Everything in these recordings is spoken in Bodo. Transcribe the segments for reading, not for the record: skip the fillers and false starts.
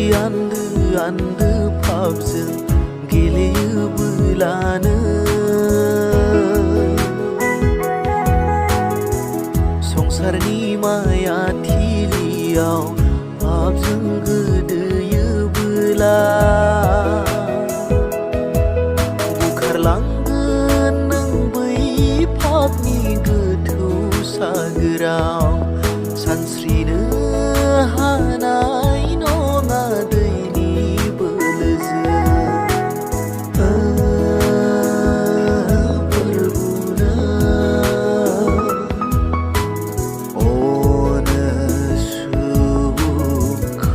आन्दो फाबजों गेलेयोबोलानो संसारनि माया थिलियाव फाबजों गोदोयोबोला बुखारलांगोन नों बै फाबनि गोथौ सागोराव सानस्रिनो हानाय नङा दैनि बोलोजों फोरबुनो अनो सुबुंखौ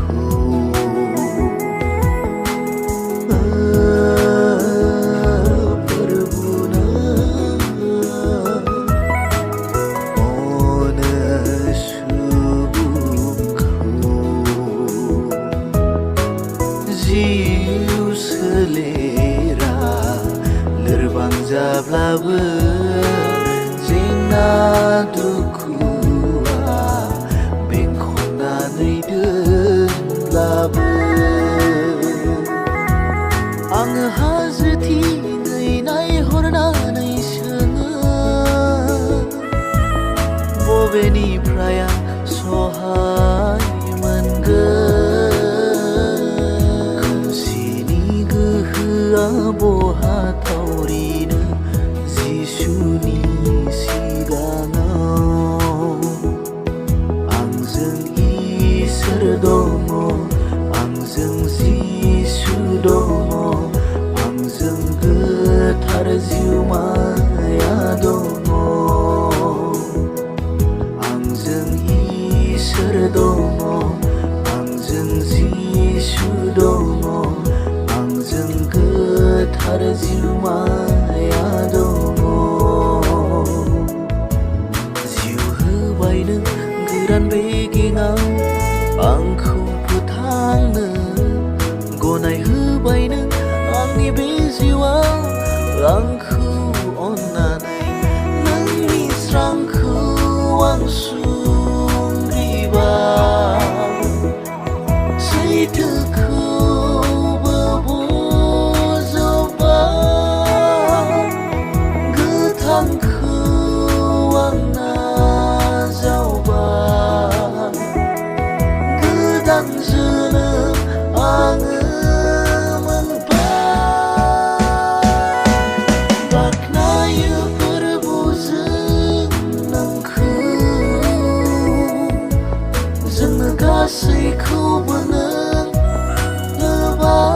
फोरबुनो जिउ सोलेरा लोरबां जाब्लाबो जेंना दुखुआ बेंखननानै दोनब्लाबो आङो हाजोथिङै नायहरनानै सोङो बबेनिफ्राय आं सहाय मोनगोन बहा थावरिनो जिसुनि सिगाङाव आंजों इसोर दङ आंजों जिसु दङ आंजों गोथार जिउमाया दङ आंजों इसोर दङ आंजों जिसु दङ आंजों गोथार जिउमाया दङ जिउ होबाय नों गोरान बेगेङाव आंखौ फोथांनो गनाय होबाय नों आंनि बे जिउआव आंखौ अननानै नोंनि स्रांखौ आं सुंग्रिबाय सैथोखौ गासैखौबो नों होबाय